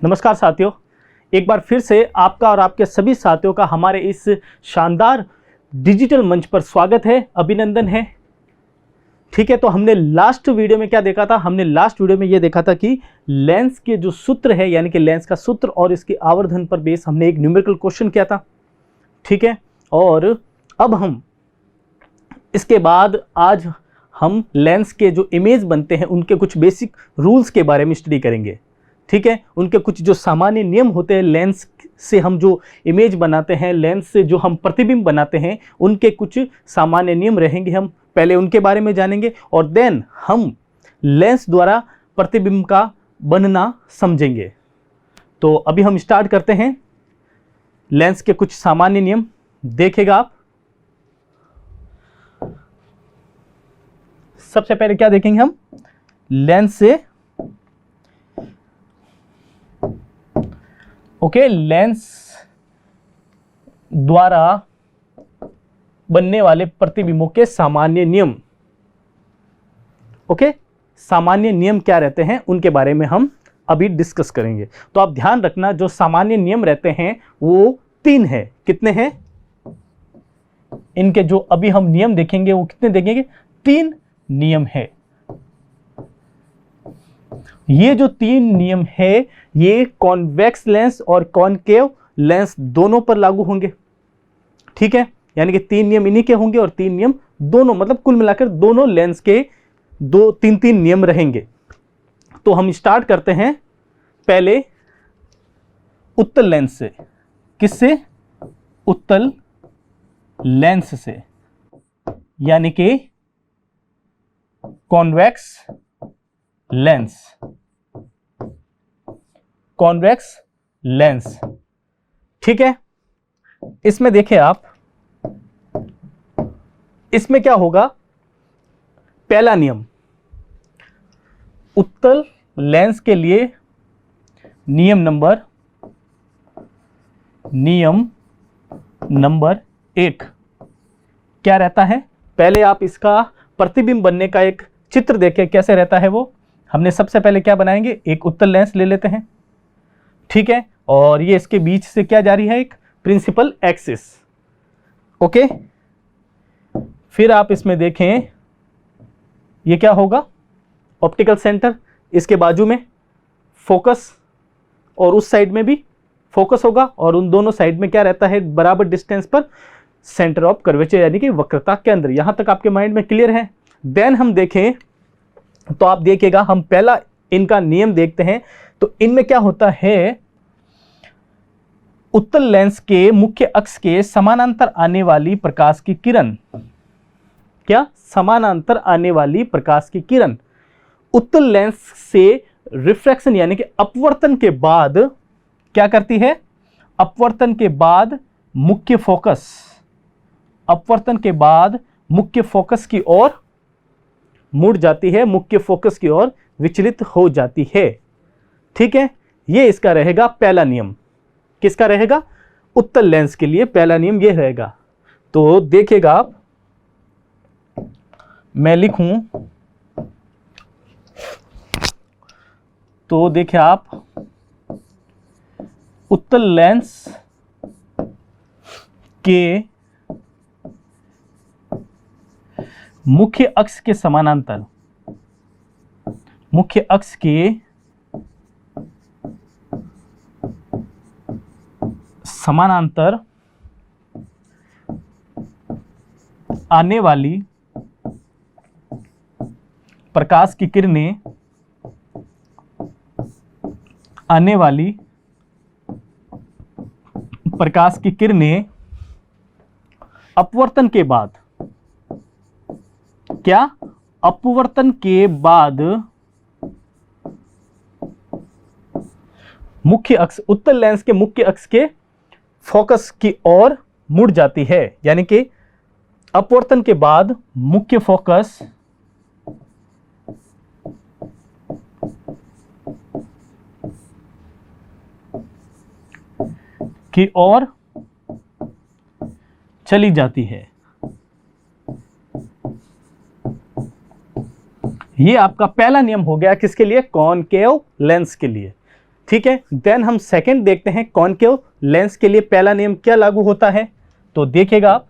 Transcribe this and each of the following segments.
नमस्कार साथियों, एक बार फिर से आपका और आपके सभी साथियों का हमारे इस शानदार डिजिटल मंच पर स्वागत है, अभिनंदन है। ठीक है, तो हमने लास्ट वीडियो में क्या देखा था? हमने लास्ट वीडियो में ये देखा था कि लेंस के जो सूत्र है, यानी कि लेंस का सूत्र और इसके आवर्धन पर बेस हमने एक न्यूमेरिकल क्वेश्चन किया था। ठीक है, और अब हम इसके बाद आज हम लेंस के जो इमेज बनते हैं उनके कुछ बेसिक रूल्स के बारे में स्टडी करेंगे। ठीक है, उनके कुछ जो सामान्य नियम होते हैं, लेंस से हम जो इमेज बनाते हैं, लेंस से जो हम प्रतिबिंब बनाते हैं, उनके कुछ सामान्य नियम रहेंगे। हम पहले उनके बारे में जानेंगे और देन हम लेंस द्वारा प्रतिबिंब का बनना समझेंगे। तो अभी हम स्टार्ट करते हैं। लेंस के कुछ सामान्य नियम देखेगा आप। सबसे पहले क्या देखेंगे हम? लेंस से लेंस द्वारा बनने वाले प्रतिबिंबों के सामान्य नियम। सामान्य नियम क्या रहते हैं उनके बारे में हम अभी डिस्कस करेंगे। तो आप ध्यान रखना, जो सामान्य नियम रहते हैं वो 3 है। कितने हैं? इनके जो अभी हम नियम देखेंगे वो कितने देखेंगे? 3 नियम है। ये जो 3 नियम है ये कॉन्वेक्स लेंस और कॉनकेव लेंस दोनों पर लागू होंगे। ठीक है, यानी कि 3 नियम इन्हीं के होंगे और 3 नियम दोनों, मतलब कुल मिलाकर दोनों लेंस के 2-3 नियम रहेंगे। तो हम स्टार्ट करते हैं पहले उत्तल लेंस से। किससे? उत्तल लेंस से, यानी कि कॉन्वेक्स लेंस। कॉन्वेक्स लेंस, ठीक है। इसमें देखिए आप, इसमें क्या होगा? पहला नियम, उत्तल लेंस के लिए नियम नंबर 1 क्या रहता है? पहले आप इसका प्रतिबिंब बनने का एक चित्र देखें कैसे रहता है वो। हमने सबसे पहले क्या बनाएंगे? एक उत्तल लेंस ले लेते हैं। ठीक है, और ये इसके बीच से क्या जा रही है? एक प्रिंसिपल एक्सिस। ओके, फिर आप इसमें देखें ये क्या होगा? ऑप्टिकल सेंटर, इसके बाजू में फोकस और उस साइड में भी फोकस होगा, और उन दोनों साइड में क्या रहता है? बराबर डिस्टेंस पर सेंटर ऑफ कर्वेचर, यानी कि वक्रता केंद्र। यहां तक आपके माइंड में क्लियर है? देन हम देखें तो आप देखिएगा, हम पहला इनका नियम देखते हैं। तो इनमें क्या होता है? उत्तल लेंस के मुख्य अक्ष के समानांतर आने वाली प्रकाश की किरण, क्या? समानांतर आने वाली प्रकाश की किरण उत्तल लेंस से रिफ्रैक्शन यानी कि अपवर्तन के बाद क्या करती है? अपवर्तन के बाद मुख्य फोकस, अपवर्तन के बाद मुख्य फोकस की ओर मुड़ जाती है, मुख्य फोकस की ओर विचलित हो जाती है। ठीक है, ये इसका रहेगा पहला नियम। किसका रहेगा? उत्तल लेंस के लिए पहला नियम ये रहेगा। तो देखिएगा आप, मैं लिखूं तो देखिए आप, उत्तल लेंस के मुख्य अक्ष के समानांतर, मुख्य अक्ष के समानांतर आने वाली प्रकाश की किरणें, आने वाली प्रकाश की किरणें अपवर्तन के बाद, क्या? अपवर्तन के बाद मुख्य अक्ष, उत्तल लेंस के मुख्य अक्ष के फोकस की ओर मुड़ जाती है, यानी कि अपवर्तन के बाद मुख्य फोकस की ओर चली जाती है। ये आपका पहला नियम हो गया। किसके लिए? कॉनकेव लेंस के लिए। ठीक है, देन हम सेकंड देखते हैं कॉनकेव लेंस के लिए पहला नियम क्या लागू होता है। तो देखिएगा आप,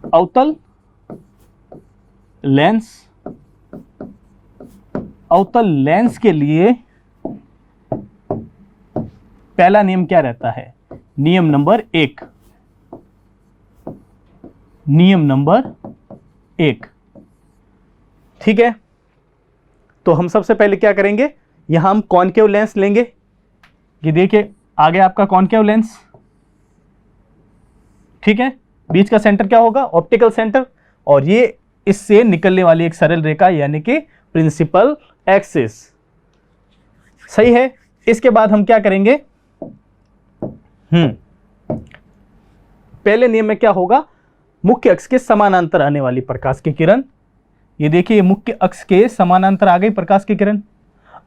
अवतल लेंस के लिए पहला नियम क्या रहता है, नियम नंबर एक। ठीक है, तो हम सबसे पहले क्या करेंगे, यहां हम कॉनकेव लेंस लेंगे। कि देखिए आगे आपका कॉनकेव लेंस, ठीक है, बीच का सेंटर क्या होगा, ऑप्टिकल सेंटर, और ये इससे निकलने वाली एक सरल रेखा यानी कि प्रिंसिपल एक्सिस। सही है। इसके बाद हम क्या करेंगे, पहले नियम में क्या होगा, मुख्य अक्ष के समानांतर आने वाली प्रकाश की किरण। ये देखिए मुख्य अक्ष के समानांतर आ गई प्रकाश की किरण।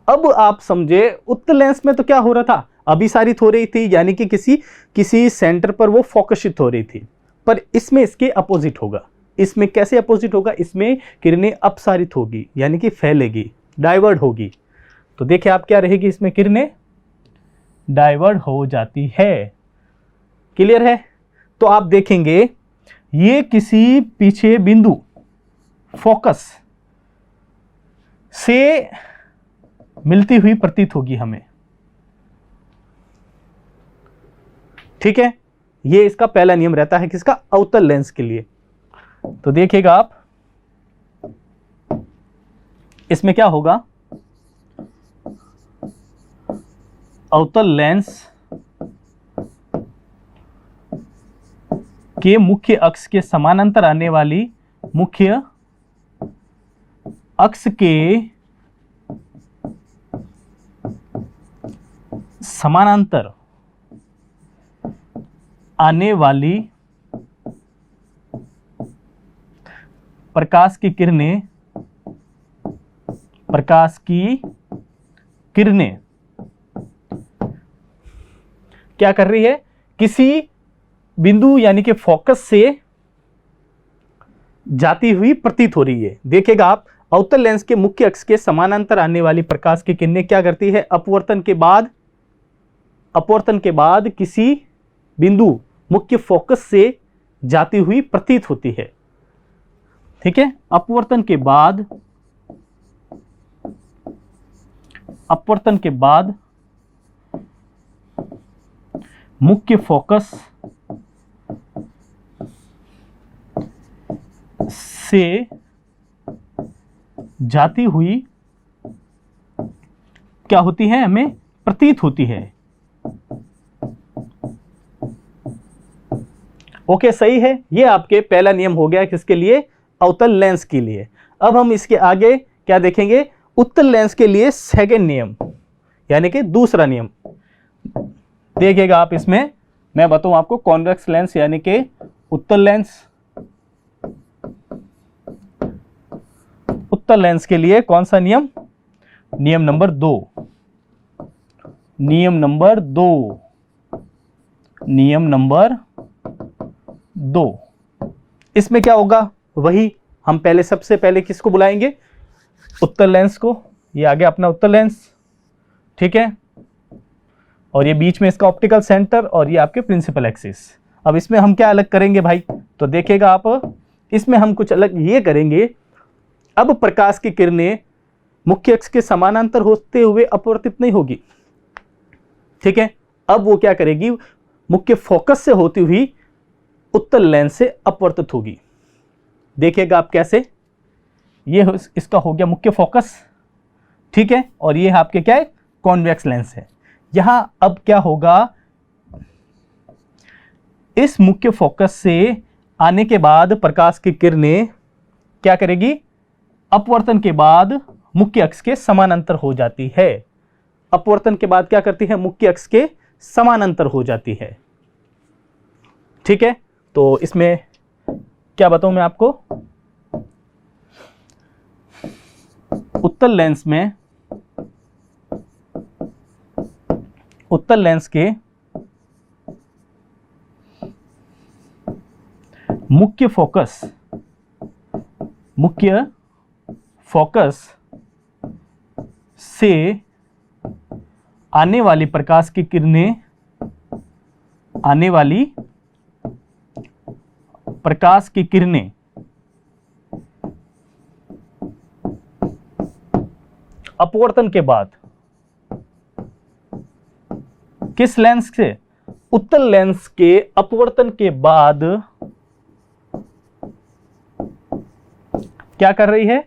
अब आप समझे उत्तल लेंस में तो क्या हो रहा था, अभिसारित हो रही थी, यानी कि किसी सेंटर पर वो फोकसित हो रही थी। पर इसमें इसके अपोजिट होगा। इसमें कैसे अपोजिट होगा, इसमें किरणें अपसारित होगी यानी कि फैलेगी, डाइवर्ट होगी। तो देखिए आप क्या रहेगी, इसमें किरणें डाइवर्ट हो जाती है। क्लियर है। तो आप देखेंगे ये किसी पीछे बिंदु फोकस से मिलती हुई प्रतीत होगी हमें। ठीक है, ये इसका पहला नियम रहता है किसका, अवतल लेंस के लिए। तो देखिएगा आप, इसमें क्या होगा, अवतल लेंस के मुख्य अक्ष के समानांतर आने वाली, मुख्य अक्ष के समानांतर आने वाली प्रकाश की किरणें क्या कर रही है, किसी बिंदु यानी कि फोकस से जाती हुई प्रतीत हो रही है। देखिएगा आप, अवतल लेंस के मुख्य अक्ष के समानांतर आने वाली प्रकाश की किरणें क्या करती है, अपवर्तन के बाद किसी बिंदु मुख्य फोकस से जाती हुई प्रतीत होती है। ठीक है, अपवर्तन के बाद मुख्य फोकस से जाती हुई क्या होती है, हमें प्रतीत होती है। ओके, सही है। ये आपके पहला नियम हो गया किसके लिए, अवतल लेंस के लिए। अब हम इसके आगे क्या देखेंगे, उत्तल लेंस के लिए सेकंड नियम यानी कि दूसरा नियम। देखिएगा आप, इसमें मैं बताऊं आपको, कॉन्वेक्स लेंस यानी कि उत्तल लेंस के लिए कौन सा नियम, नियम नंबर 2। इसमें क्या होगा, वही हम सबसे पहले किसको बुलाएंगे, उत्तल लेंस को। ये आ गया अपना उत्तल लेंस, ठीक है, और ये बीच में इसका ऑप्टिकल सेंटर, और ये आपके प्रिंसिपल एक्सिस। अब इसमें हम क्या अलग करेंगे भाई, तो देखिएगा आप, इसमें हम कुछ अलग ये करेंगे। अब प्रकाश की किरणें मुख्य अक्ष के समानांतर होते हुए अपवर्तित नहीं होगी। ठीक है, अब वो क्या करेगी, मुख्य फोकस से होती हुई उत्तल लेंस से अपवर्तित होगी। देखिएगा आप कैसे, ये इसका हो गया मुख्य फोकस, ठीक है, और ये आपके क्या है, कॉन्वेक्स लेंस है। यहां अब क्या होगा, इस मुख्य फोकस से आने के बाद प्रकाश की किरणें क्या करेगी, अपवर्तन के बाद मुख्य अक्ष के समानांतर हो जाती है। अपवर्तन के बाद क्या करती है, मुख्य अक्ष के समानांतर हो जाती है। ठीक है, तो इसमें क्या बताऊं मैं आपको, उत्तल लेंस के मुख्य फोकस से आने वाली प्रकाश की किरणें, आने वाली प्रकाश की किरणें अपवर्तन के बाद किस लेंस से, उत्तल लेंस के अपवर्तन के बाद क्या कर रही है,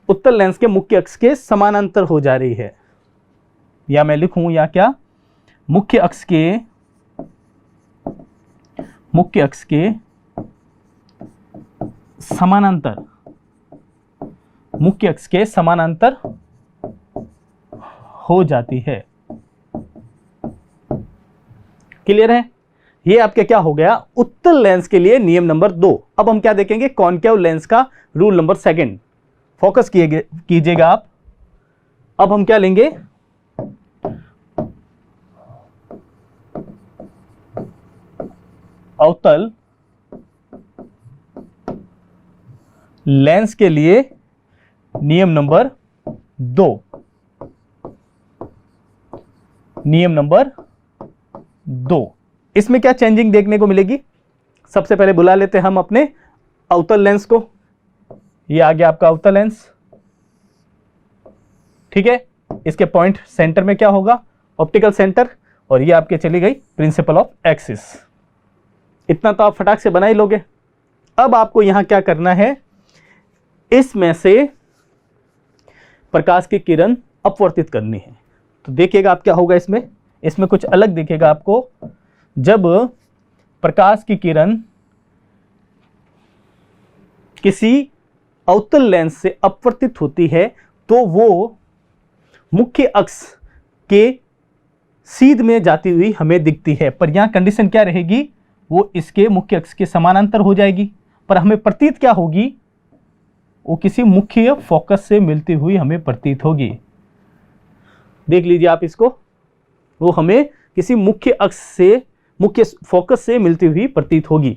उत्तल लेंस के मुख्य अक्ष के समानांतर हो जा रही है, या मैं लिखूं या क्या, मुख्य अक्ष के समानांतर, मुख्य अक्ष के समानांतर हो जाती है। क्लियर है? ये आपके क्या हो गया, उत्तल लेंस के लिए नियम नंबर 2। अब हम क्या देखेंगे, कॉनकेव लेंस का रूल नंबर 2। फोकस कीजिएगा आप। अब हम क्या लेंगे, अवतल लेंस के लिए नियम नंबर 2। नियम नंबर 2, इसमें क्या चेंजिंग देखने को मिलेगी। सबसे पहले बुला लेते हैं हम अपने अवतल लेंस को। ये आ गया आपका अवतल लेंस, ठीक है। इसके पॉइंट सेंटर में क्या होगा, ऑप्टिकल सेंटर, और ये आपके चली गई प्रिंसिपल ऑफ एक्सिस। इतना तो आप फटाक से बना ही लोगे। अब आपको यहां क्या करना है, इसमें से प्रकाश की किरण अपवर्तित करनी है। तो देखिएगा आप क्या होगा, इसमें कुछ अलग दिखेगा आपको। जब प्रकाश की किरण किसी अवतल लेंस से अपवर्तित होती है तो वो मुख्य अक्ष के सीध में जाती हुई हमें दिखती है, पर यहां कंडीशन क्या रहेगी, वो इसके मुख्य अक्ष के समानांतर हो जाएगी, पर हमें प्रतीत क्या होगी, वो किसी मुख्य फोकस से मिलती हुई हमें प्रतीत होगी। देख लीजिए आप इसको, वो हमें किसी मुख्य अक्ष से, मुख्य फोकस से मिलती हुई प्रतीत होगी।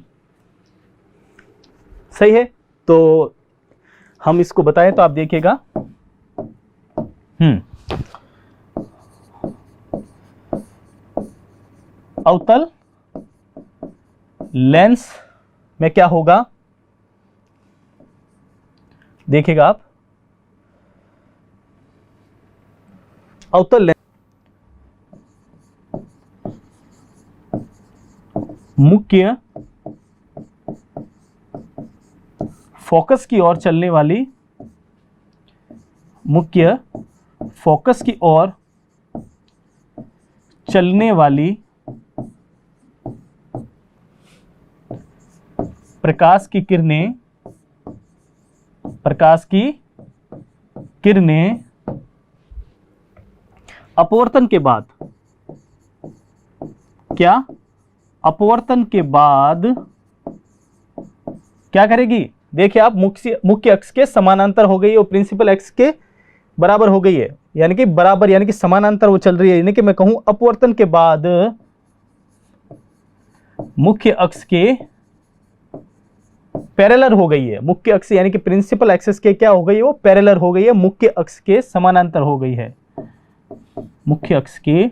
सही है? तो हम इसको बताएं तो आप देखिएगा, अवतल लेंस में क्या होगा, देखिएगा आप, अवतल लेंस मुख्य फोकस की ओर चलने वाली, मुख्य फोकस की ओर चलने वाली प्रकाश की किरणें, प्रकाश की किरणें अपवर्तन के बाद, क्या, अपवर्तन के बाद क्या करेगी, देखिए आप, मुख्य अक्ष के समानांतर हो गई और प्रिंसिपल अक्ष के बराबर हो गई है, यानी कि बराबर, यानी कि समानांतर वो चल रही है। यानी कि मैं कहूं अपवर्तन के बाद मुख्य अक्ष के पैरेलल हो गई है, मुख्य अक्ष यानी कि प्रिंसिपल एक्सिस के क्या हो गई है, वो पैरेलल हो गई है, मुख्य अक्ष के समानांतर हो गई है, मुख्य अक्ष के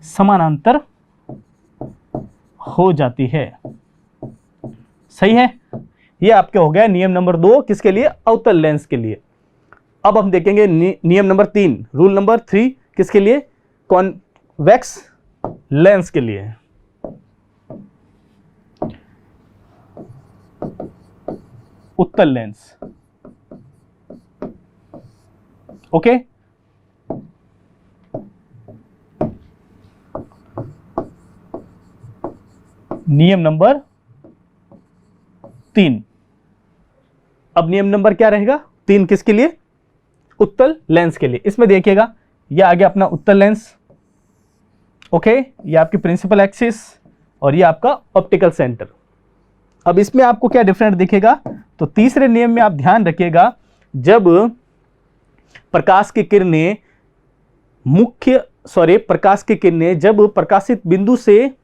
समानांतर हो जाती है। सही है? ये आपके हो गया नियम नंबर 2, किसके लिए, अवतल लेंस के लिए। अब हम देखेंगे नियम नंबर 3, रूल नंबर 3, किसके लिए, कॉन्वेक्स लेंस के लिए। उत्तल लेंस, ओके। नियम नंबर 3। अब नियम नंबर क्या रहेगा, 3 किसके लिए, उत्तल लेंस के लिए। इसमें देखिएगा, ये आ गया अपना उत्तल लेंस, ओके, ये आपकी प्रिंसिपल एक्सिस और ये आपका ऑप्टिकल सेंटर। अब इसमें आपको क्या डिफरेंट दिखेगा, तो तीसरे नियम में आप ध्यान रखिएगा, जब प्रकाश की किरणें प्रकाश की किरणें जब प्रकाशित बिंदु से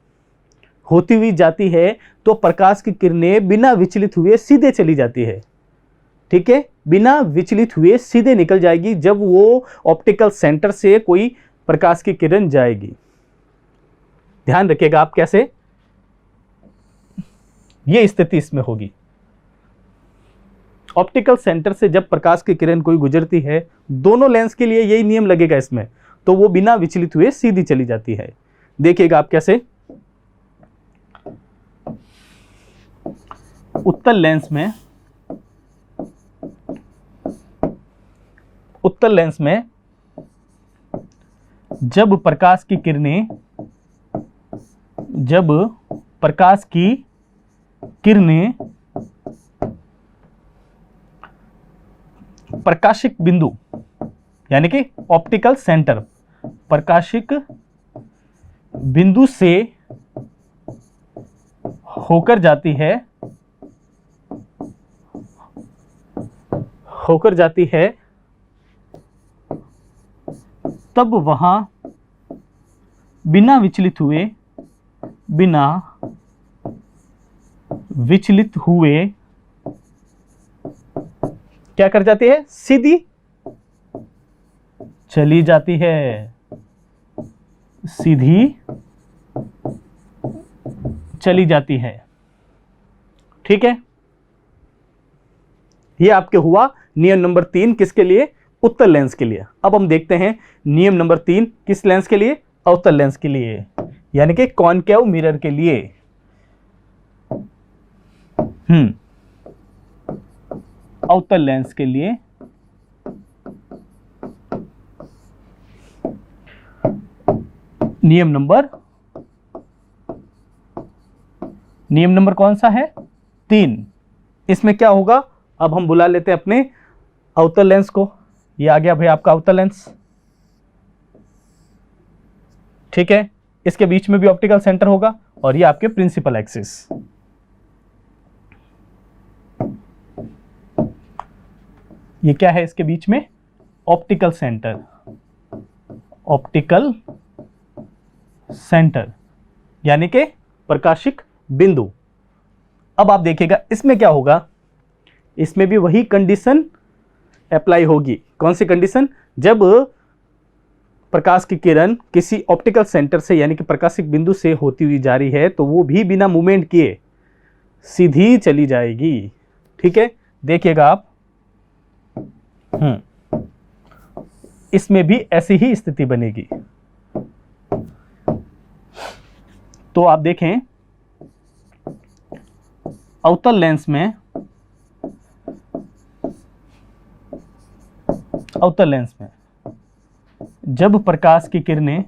होती हुई जाती है तो प्रकाश की किरणें बिना विचलित हुए सीधे चली जाती है। ठीक है, बिना विचलित हुए सीधे निकल जाएगी जब वो ऑप्टिकल सेंटर से कोई प्रकाश की किरण जाएगी। ध्यान रखिएगा आप कैसे, ये स्थिति इसमें होगी। ऑप्टिकल सेंटर से जब प्रकाश की किरण कोई गुजरती है, दोनों लेंस के लिए यही नियम लगेगा इसमें, तो वो बिना विचलित हुए सीधी चली जाती है। देखिएगा आप कैसे, उत्तल लेंस में जब प्रकाश की किरणें प्रकाशिक बिंदु यानी कि ऑप्टिकल सेंटर, प्रकाशिक बिंदु से होकर जाती है तब वहां बिना विचलित हुए क्या कर जाती है, सीधी चली जाती है, सीधी चली जाती है। ठीक है, ये आपके हुआ नियम नंबर 3 किसके लिए, उत्तल लेंस के लिए। अब हम देखते हैं नियम नंबर 3 किस लेंस के लिए, अवतल लेंस के लिए, यानी कि कॉनकेव मिरर के लिए। अवतल लेंस के लिए नियम नंबर कौन सा है, 3। इसमें क्या होगा, अब हम बुला लेते हैं अपने अवतल लेंस को। ये आ गया भाई आपका अवतल लेंस, ठीक है। इसके बीच में भी ऑप्टिकल सेंटर होगा और ये आपके प्रिंसिपल एक्सिस। ये क्या है इसके बीच में, ऑप्टिकल सेंटर यानी कि प्रकाशिक बिंदु। अब आप देखिएगा इसमें क्या होगा, इसमें भी वही कंडीशन अप्लाई होगी। कौन सी कंडीशन, जब प्रकाश की किरण किसी ऑप्टिकल सेंटर से यानी कि प्रकाशिक बिंदु से होती हुई जा रही है तो वो भी बिना मूवमेंट किए सीधी चली जाएगी। ठीक है, देखिएगा आप, इसमें भी ऐसी ही स्थिति बनेगी। तो आप देखें अवतल लेंस में जब प्रकाश की किरणें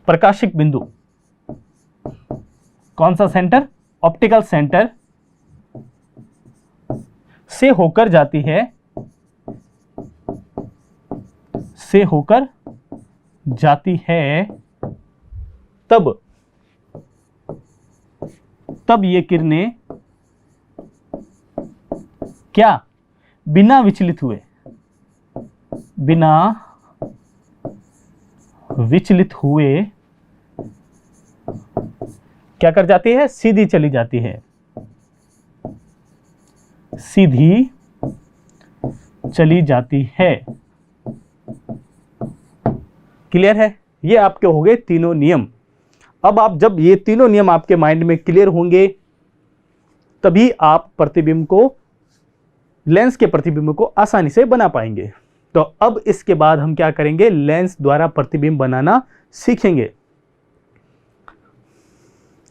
प्रकाशिक बिंदु, कौन सा सेंटर, ऑप्टिकल सेंटर से होकर जाती है तब ये किरणें क्या, बिना विचलित हुए क्या कर जाती है, सीधी चली जाती है, सीधी चली जाती है। क्लियर है, ये आपके हो गए तीनों नियम। अब आप जब ये तीनों नियम आपके माइंड में क्लियर होंगे तभी आप प्रतिबिंब को, लेंस के प्रतिबिंब को आसानी से बना पाएंगे। तो अब इसके बाद हम क्या करेंगे, लेंस द्वारा प्रतिबिंब बनाना सीखेंगे।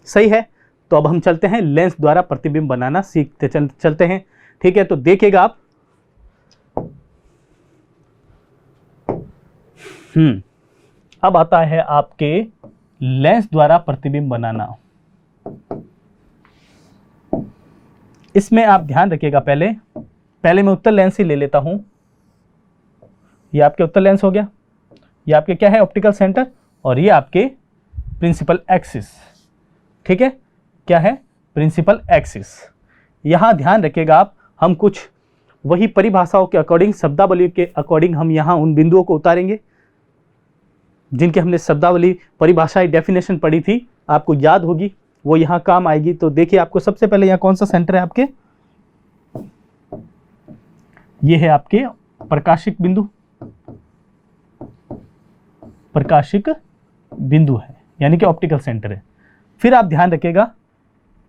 सही है, तो अब हम चलते हैं लेंस द्वारा प्रतिबिंब बनाना सीखते चलते हैं। ठीक है, तो देखिएगा आप, अब आता है आपके लेंस द्वारा प्रतिबिंब बनाना। इसमें आप ध्यान रखिएगा, पहले मैं उत्तल लेंस ही ले लेता हूं। ये आपके उत्तल लेंस हो गया, ये आपके क्या है, ऑप्टिकल सेंटर, और ये आपके प्रिंसिपल एक्सिस। ठीक है, क्या है, प्रिंसिपल एक्सिस। यहां ध्यान रखिएगा आप, हम कुछ वही परिभाषाओं के अकॉर्डिंग, शब्दावली के अकॉर्डिंग हम यहां उन बिंदुओं को उतारेंगे जिनकी हमने शब्दावली परिभाषाएं डेफिनेशन पढ़ी थी, आपको याद होगी, वो यहाँ काम आएगी। तो देखिए आपको सबसे पहले यहाँ कौन सा सेंटर है आपके, ये है आपके प्रकाशिक बिंदु, प्रकाशिक बिंदु है यानी कि ऑप्टिकल सेंटर है। फिर आप ध्यान रखिएगा,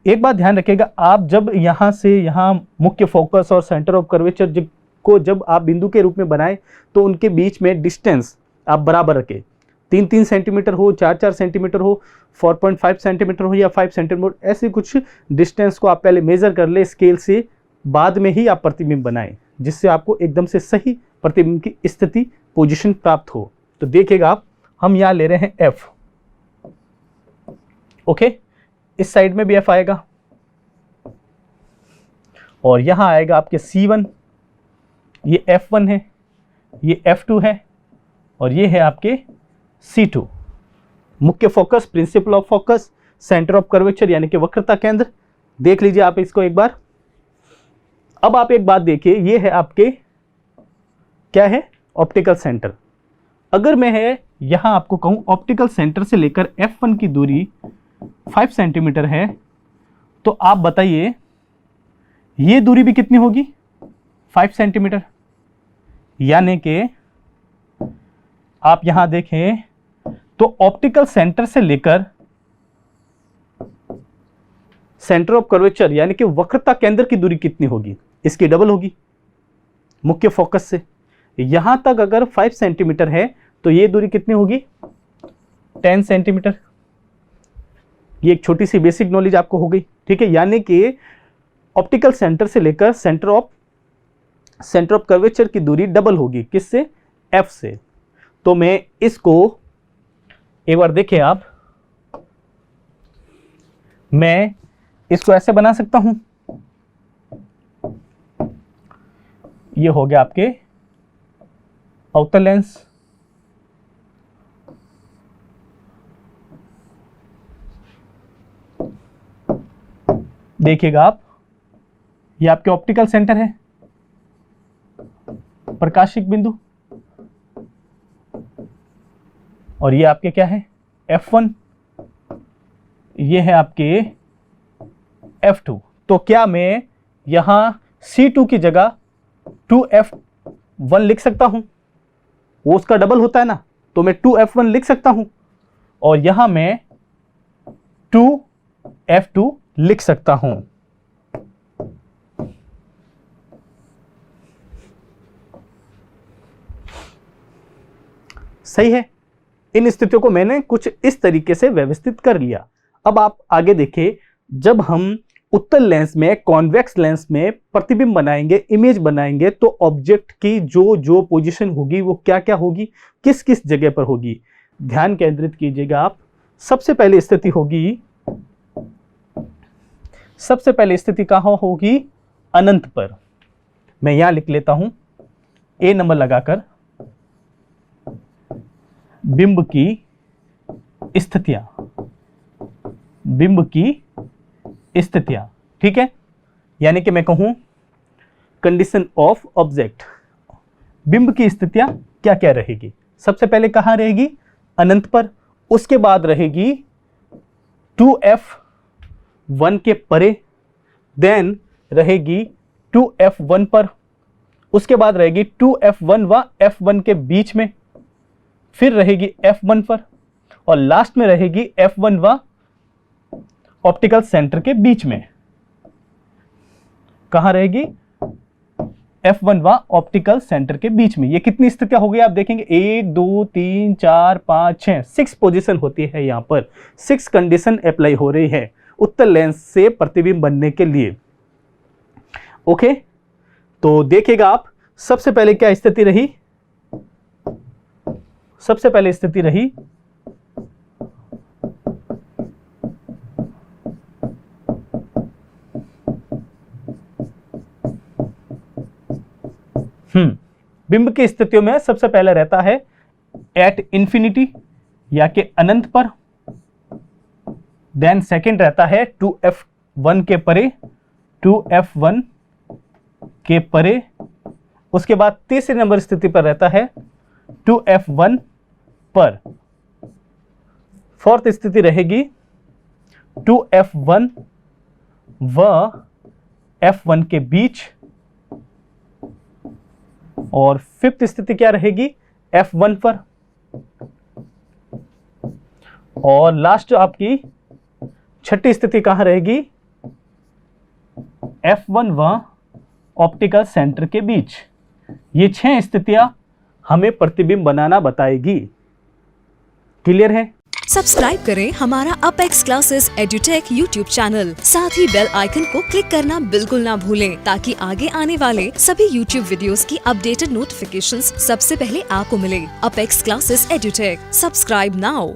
एक बात ध्यान रखिएगा, आप जब यहाँ से यहाँ मुख्य फोकस और सेंटर ऑफ कर्वेचर को जब आप बिंदु के रूप में बनाएं तो उनके बीच में डिस्टेंस आप बराबर रखें, 3-3 सेंटीमीटर हो, 4-4 सेंटीमीटर हो, 4.5 सेंटीमीटर हो या 5 सेंटीमीटर, ऐसे कुछ डिस्टेंस को आप पहले मेजर कर ले स्केल से, बाद में ही आप प्रतिबिंब बनाएं, जिससे आपको एकदम से सही प्रतिबिंब की स्थिति पोजीशन प्राप्त हो। तो देखिएगा आप, हम यहाँ ले रहे हैं एफ, ओके, इस साइड में भी एफ आएगा और यहां आएगा आपके C1, ये F1 है, ये F2 है और ये है आपके C2। मुख्य focus, principle of focus, centre of curvature यानी कि वक्रता केंद्र, देख लीजिए आप इसको एक बार। अब आप एक बात देखिए, ये है आपके क्या है, ऑप्टिकल सेंटर। अगर मैं है यहां आपको कहूं ऑप्टिकल सेंटर से लेकर F1 की दूरी 5 सेंटीमीटर है, तो आप बताइए ये दूरी भी कितनी होगी, 5 सेंटीमीटर। यानी कि आप यहां देखें तो ऑप्टिकल सेंटर से लेकर सेंटर ऑफ कर्वेचर यानी कि वक्रता केंद्र की दूरी कितनी होगी, इसकी डबल होगी मुख्य फोकस से। यहां तक अगर 5 सेंटीमीटर है तो ये दूरी कितनी होगी, 10 सेंटीमीटर। ये एक छोटी सी बेसिक नॉलेज आपको हो गई, ठीक है। यानी कि ऑप्टिकल सेंटर से लेकर सेंटर ऑफ कर्वेचर की दूरी डबल होगी, किससे, एफ से। तो मैं इसको एक बार देखें आप, मैं इसको ऐसे बना सकता हूं, ये हो गया आपके अवतल लेंस, देखिएगा आप, ये आपके ऑप्टिकल सेंटर है, प्रकाशिक बिंदु, और ये आपके क्या है, F1, ये है आपके F2। तो क्या मैं यहां C2 की जगह 2F1 लिख सकता हूं, वो उसका डबल होता है ना, तो मैं 2F1 लिख सकता हूं और यहां मैं 2F2 लिख सकता हूं। सही है। इन स्थितियों को मैंने कुछ इस तरीके से व्यवस्थित कर लिया। अब आप आगे देखिए, जब हम उत्तल लेंस में, कॉन्वेक्स लेंस में प्रतिबिंब बनाएंगे, इमेज बनाएंगे, तो ऑब्जेक्ट की जो जो पोजीशन होगी वो क्या क्या होगी, किस किस जगह पर होगी, ध्यान केंद्रित कीजिएगा आप। सबसे पहली स्थिति होगी, सबसे पहली स्थिति कहां होगी, अनंत पर। मैं यहां लिख लेता हूं A नंबर लगाकर, बिंब की स्थितियां, बिंब की स्थितियां, ठीक है। यानी कि मैं कहूं कंडीशन ऑफ ऑब्जेक्ट, बिंब की स्थितियां क्या क्या रहेगी। सबसे पहले कहां रहेगी, अनंत पर, उसके बाद रहेगी 2F1 के परे, देन रहेगी 2F1 पर, उसके बाद रहेगी 2F1 व F1 के बीच में, फिर रहेगी F1 पर, और लास्ट में रहेगी F1 व ऑप्टिकल सेंटर के बीच में। कहां रहेगी, F1 व ऑप्टिकल सेंटर के बीच में। ये कितनी स्थितियां हो गई आप देखेंगे, 1 2 3 4 5 6, 6 पोजीशन होती है यहां पर, 6 कंडीशन अप्लाई हो रही है उत्तल लेंस से प्रतिबिंब बनने के लिए। ओके, तो देखिएगा आप, सबसे पहले क्या स्थिति रही, सबसे पहले स्थिति रही बिंब की स्थितियों में सबसे पहले रहता है एट इंफिनिटी या के अनंत पर, देन सेकंड रहता है 2F1 के परे, 2F1 के परे, उसके बाद तीसरे नंबर स्थिति पर रहता है 2F1 पर, फोर्थ स्थिति रहेगी 2f1 व f1 के बीच, और फिफ्थ स्थिति क्या रहेगी f1 पर, और लास्ट आपकी छठी स्थिति कहां रहेगी f1 व ऑप्टिकल सेंटर के बीच। ये 6 स्थितियां हमें प्रतिबिंब बनाना बताएगी। क्लियर है? सब्सक्राइब करें हमारा apex classes edutech YouTube channel, साथ ही बेल आइकन को क्लिक करना बिल्कुल ना भूलें, ताकि आगे आने वाले सभी यूट्यूब वीडियोस की अपडेटेड नोटिफिकेशंस सबसे पहले आपको मिले। Apex classes edutech, subscribe now.